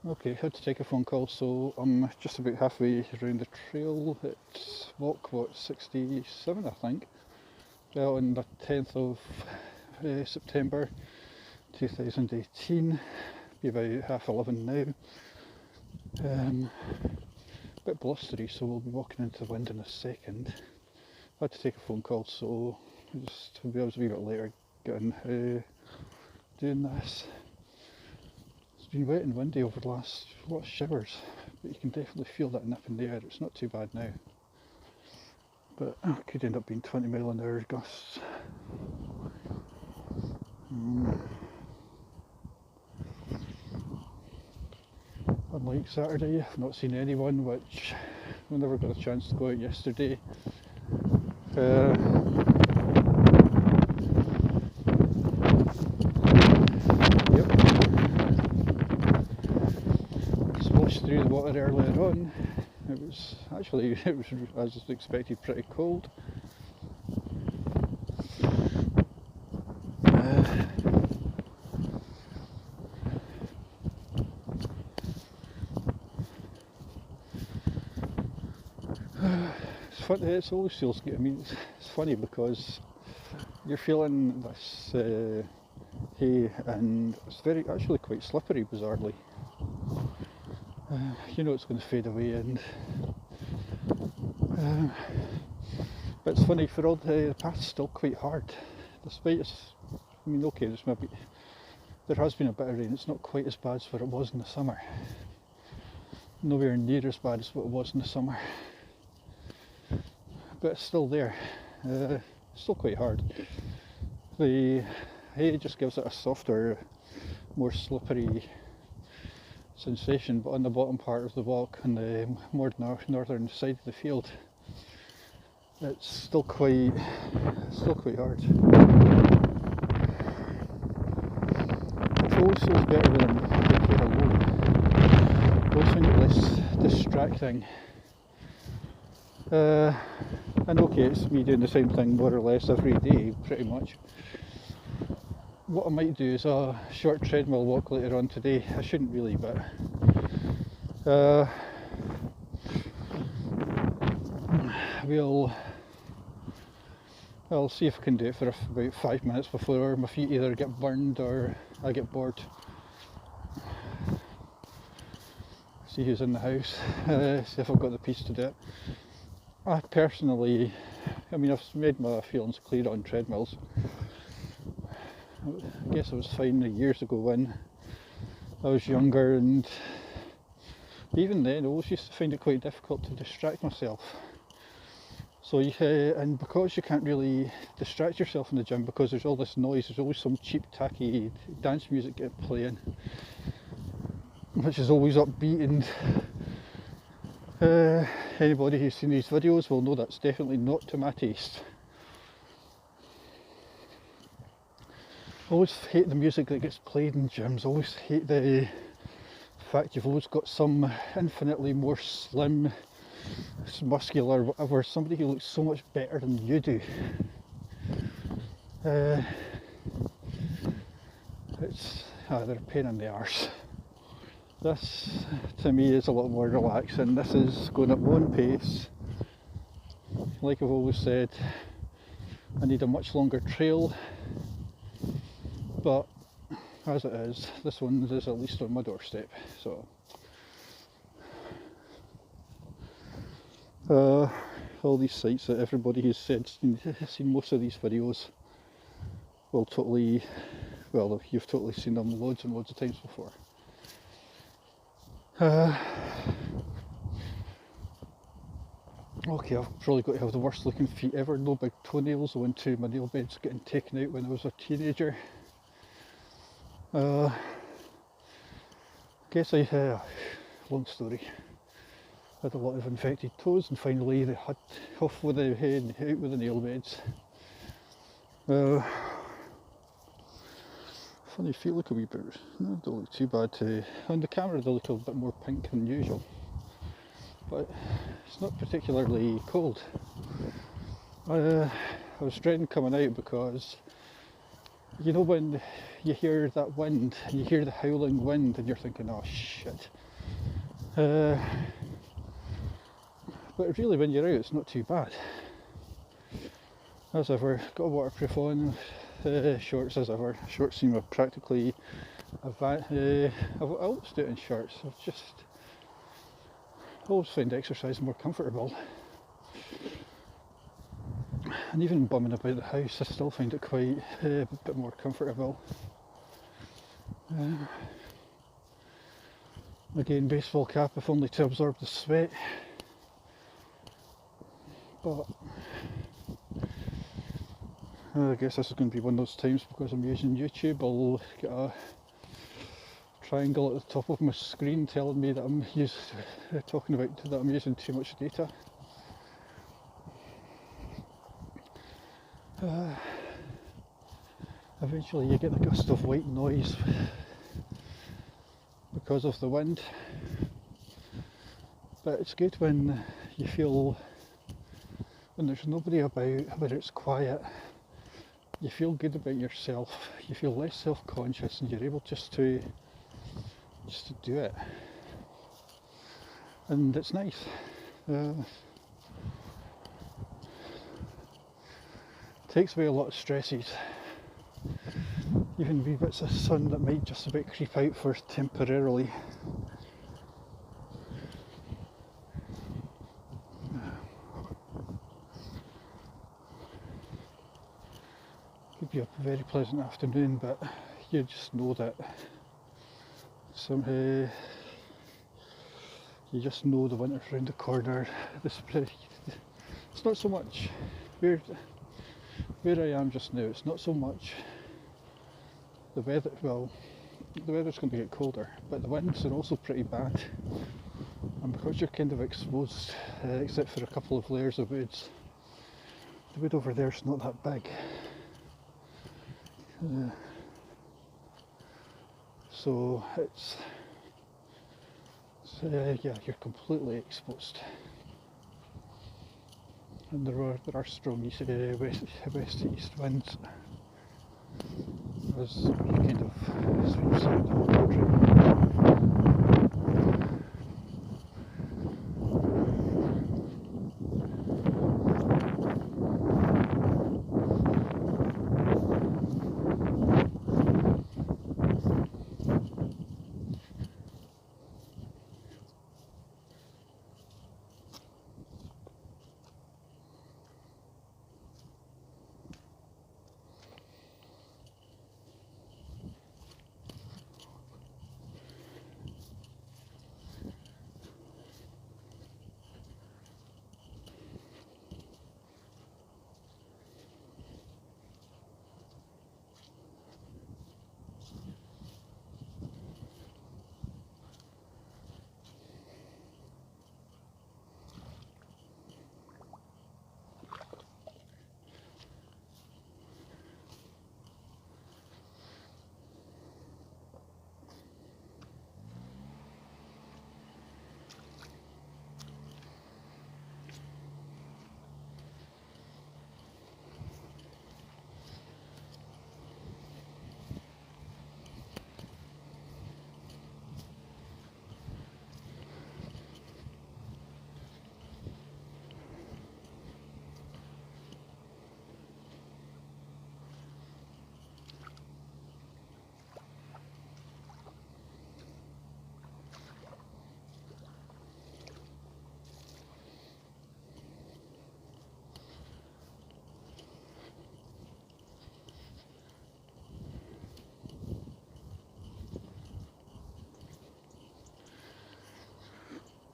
Okay, had to take a phone call, so I'm just about halfway around the trail. It's walk, 67, I think. Well, on the 10th of September 2018, be about 11:30 now. A bit blustery, so we'll be walking into the wind in a second. I had to take a phone call, so I was a wee bit later getting doing this. It's been wet and windy over the last lot of showers, but you can definitely feel that nip in the air. It's not too bad now, but it could end up being 20 mile an hour gusts. Unlike Saturday, I've not seen anyone, which we never got a chance to go out yesterday. Yep, splashed through the water earlier on. It was as expected, pretty cold. It always feels good. I mean, it's funny because you're feeling this hay, and it's actually quite slippery, bizarrely. You know it's going to fade away, and but it's funny, for all the path's still quite hard, despite it's. I mean, okay, there has been a bit of rain. It's not quite as bad as what it was in the summer. Nowhere near as bad as what it was in the summer. But it's still there. Still quite hard. The hay just gives it a softer, more slippery sensation, but on the bottom part of the walk, on the more northern side of the field, it's still quite hard. It always feels better than the care alone. I always find it less distracting. And okay, it's me doing the same thing more or less every day, pretty much. What I might do is a short treadmill walk later on today. I shouldn't really, but I'll see if I can do it for about 5 minutes before my feet either get burned or I get bored. See who's in the house, see if I've got the peace to do it. I personally, I've made my feelings clear on treadmills. I guess I was fine years ago when I was younger, and even then I always used to find it quite difficult to distract myself. So and because you can't really distract yourself in the gym because there's all this noise, there's always some cheap tacky dance music playing, which is always upbeat, and anybody who's seen these videos will know that's definitely not to my taste. I always hate the music that gets played in gyms. I always hate the fact you've always got some infinitely more slim, muscular, whatever, somebody who looks so much better than you do. They're a pain in the arse. This, to me, is a lot more relaxing. This is going at my own pace. Like I've always said, I need a much longer trail, but as it is, this one is at least on my doorstep. So, all these sites that everybody who's seen most of these videos will totally, well, you've totally seen them loads and loads of times before. Okay, I've probably got to have the worst looking feet ever. No big toenails. I went to my nail beds getting taken out when I was a teenager. Guess long story. Had a lot of infected toes, and finally they had off with the head out with the nail beds. Funny feet look a wee bit, no, don't look too bad. On the camera they look a bit more pink than usual, but it's not particularly cold. I was dreading coming out because You know when you hear that wind, you hear the howling wind, and you're thinking, oh shit. But really, when you're out, it's not too bad. As ever, got a waterproof on, shorts as ever. Shorts seem practically I always do it in shorts. I always find exercise more comfortable. And even bumming about the house, I still find it quite a bit more comfortable. Again, baseball cap, if only to absorb the sweat. But I guess this is going to be one of those times because I'm using YouTube. I'll get a triangle at the top of my screen telling me that I'm talking about that I'm using too much data. Eventually you get the gust of white noise because of the wind, but it's good when you feel when there's nobody about, when it's quiet. You feel good about yourself, you feel less self-conscious, and you're able just to do it, and it's nice. Takes away a lot of stresses, even wee bits of sun that might just about creep out for temporarily. Could be a very pleasant afternoon, but you just know that somehow you just know the winter's round the corner. It's not so much where I am just now. It's not so much the weather. Well, the weather's going to get colder, but the winds are also pretty bad. And because you're kind of exposed, except for a couple of layers of woods, the wood over there is not that big. So yeah, you're completely exposed. And there are strong west to east winds as you kind of sweeps out the whole country.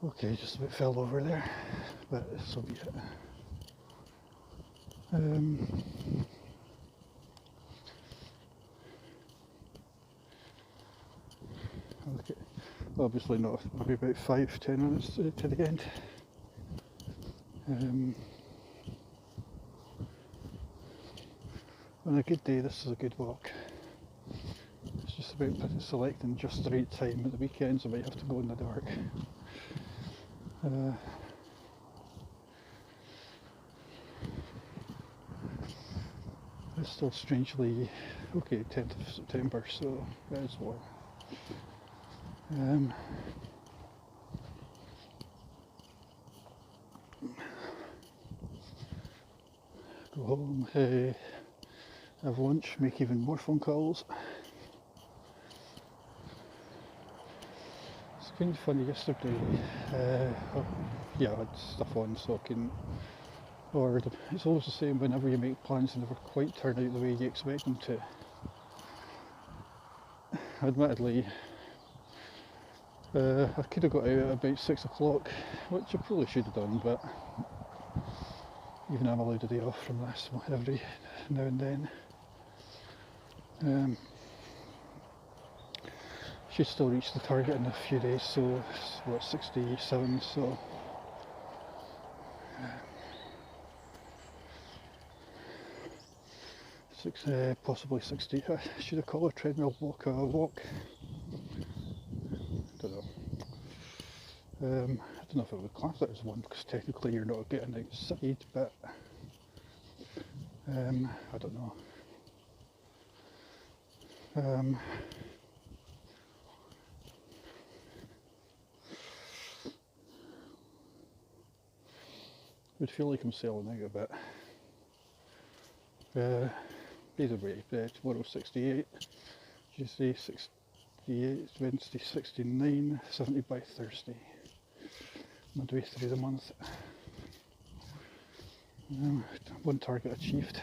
Okay, just a bit fell over there, but so be it. Okay, obviously not, maybe about 5-10 minutes to the end. On a good day, this is a good walk. It's just about selecting just the right time. At the weekends I might have to go in the dark. it's still strangely okay. 10th of September, so it is warm. Go home, have lunch, make even more phone calls. It's kind of funny yesterday. Yeah, I had stuff on so I can. Or it's always the same whenever you make plans, they never quite turn out the way you expect them to. Admittedly, I could have got out at about 6 o'clock, which I probably should have done, but even I'm allowed a day off from this every now and then. Should still reach the target in a few days, so it's what, 67, so possibly 60. Should I call a treadmill walk a walk? Don't know. I don't know if I would class it as one, because technically you're not getting outside, but I don't know. I would feel like I'm selling out a bit. Either way, tomorrow 68, Tuesday 68, Wednesday 69, 70 by Thursday. Midway through the month. One target achieved.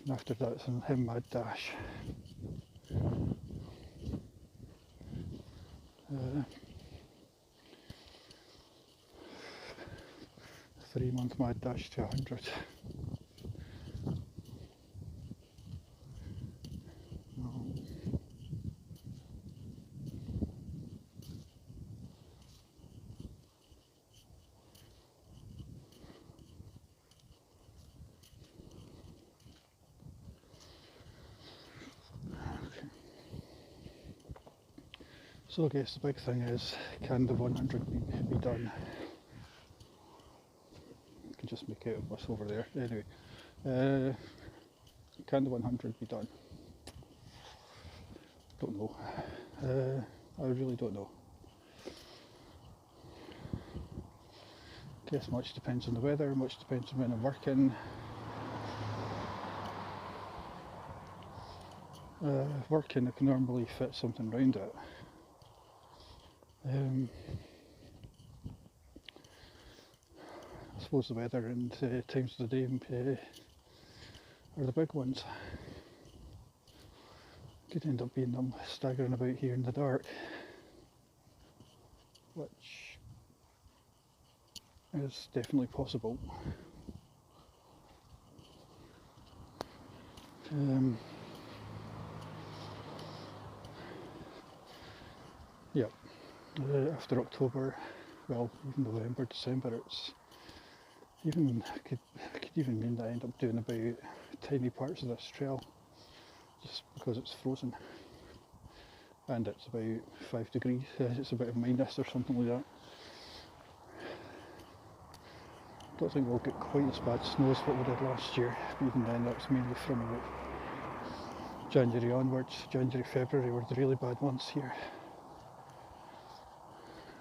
And after that it's a mad dash. 3-month mad dash to 100. So I guess the big thing is, can the 100 be done? I can just make out of what's over there. Anyway, can the 100 be done? Don't know. I really don't know. Guess much depends on the weather, much depends on when I'm working. Working, I can normally fit something around it. I suppose the weather and times of the day are the big ones. Could end up being them staggering about here in the dark, which is definitely possible. Yeah. After October, well, even November, December, it's even could even mean that I end up doing about tiny parts of this trail, just because it's frozen, and it's about 5 degrees. It's about a minus or something like that. I don't think we'll get quite as bad snow as what we did last year, but even then that was mainly from about January onwards. January, February were the really bad months here.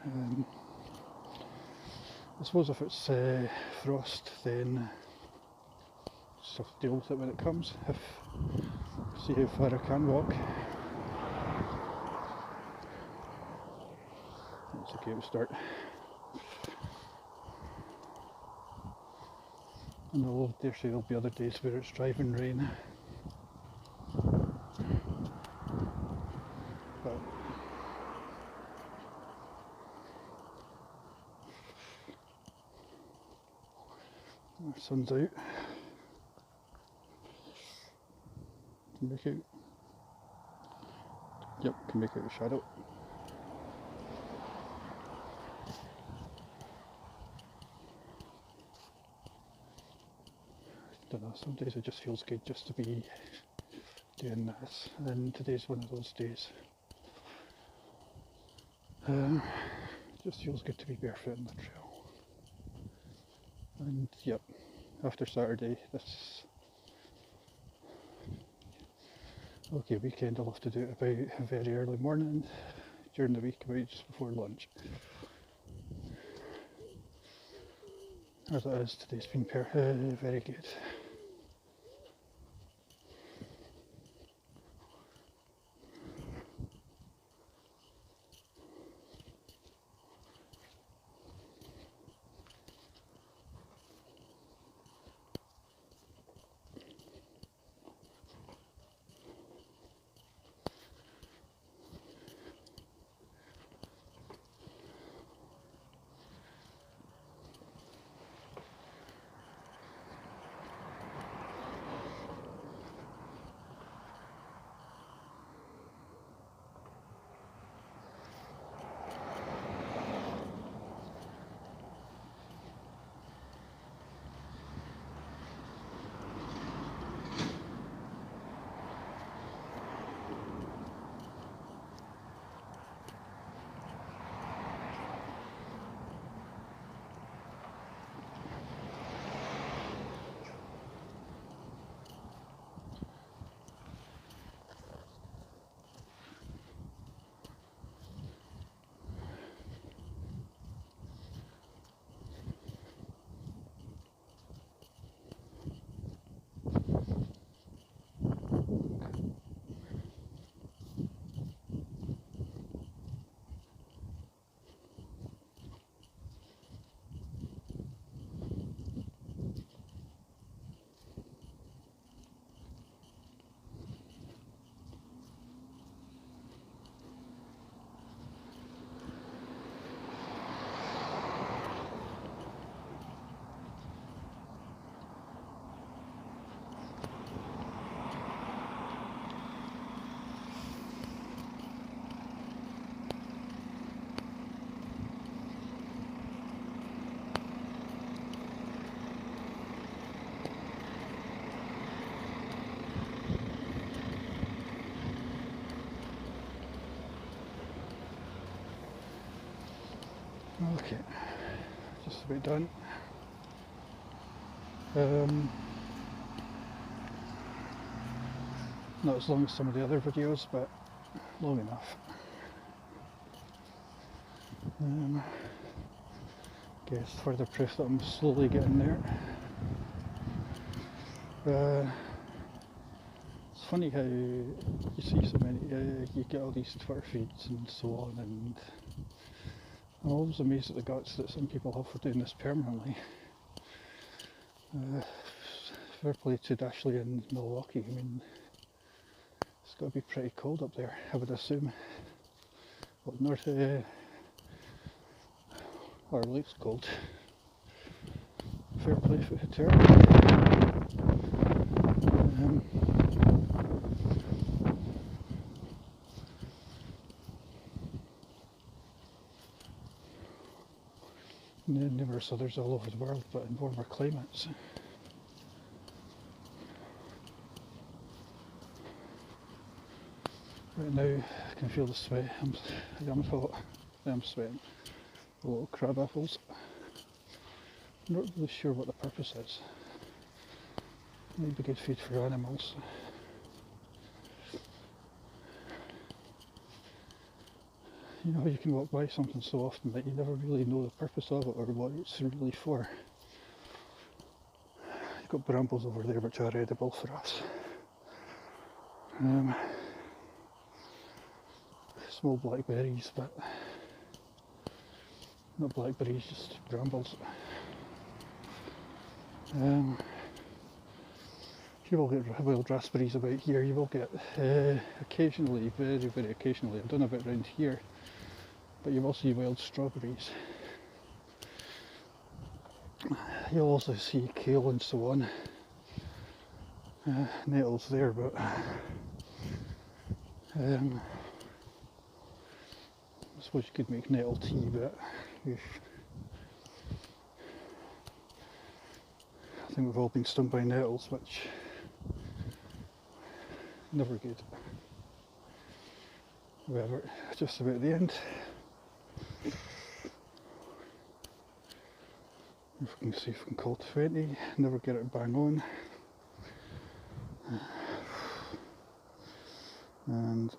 I suppose if it's frost, then just have to deal with it when it comes. See how far I can walk. It's a game start. And I dare say there'll be other days where it's driving rain. But the sun's out. Can make out. Yep, can make out the shadow. I don't know, some days it just feels good just to be doing this, and today's one of those days. It just feels good to be barefoot in the trail. And yep, after Saturday, this Okay, weekend I'll have to do it about very early morning, during the week about just before lunch. As it is, today's been very good. Okay, just about done. Not as long as some of the other videos, but long enough. Guess further proof that I'm slowly getting there. It's funny how you see so many, you get all these Twitter feeds and so on, and I'm always amazed at the guts that some people have for doing this permanently. Fair play to Dashley in Milwaukee. I mean, it's got to be pretty cold up there, I would assume. Well, north, or at least cold. Fair play to her. Numerous others all over the world, but in warmer climates. Right now, I can feel the sweat. I'm sweating. The little crab apples. I'm not really sure what the purpose is. Maybe good feed for animals. You know, you can walk by something so often that you never really know the purpose of it or what it's really for. You've got brambles over there which are edible for us. Small blackberries, but not blackberries, just brambles. You will get wild raspberries about here. You will get occasionally, very, very occasionally, I've done a bit around here, but you will see wild strawberries. You'll also see kale and so on. Nettles there, but I suppose you could make nettle tea, but I think we've all been stung by nettles, which never good. However, just about the end. If we can see if we can call 20, never get it bang on. and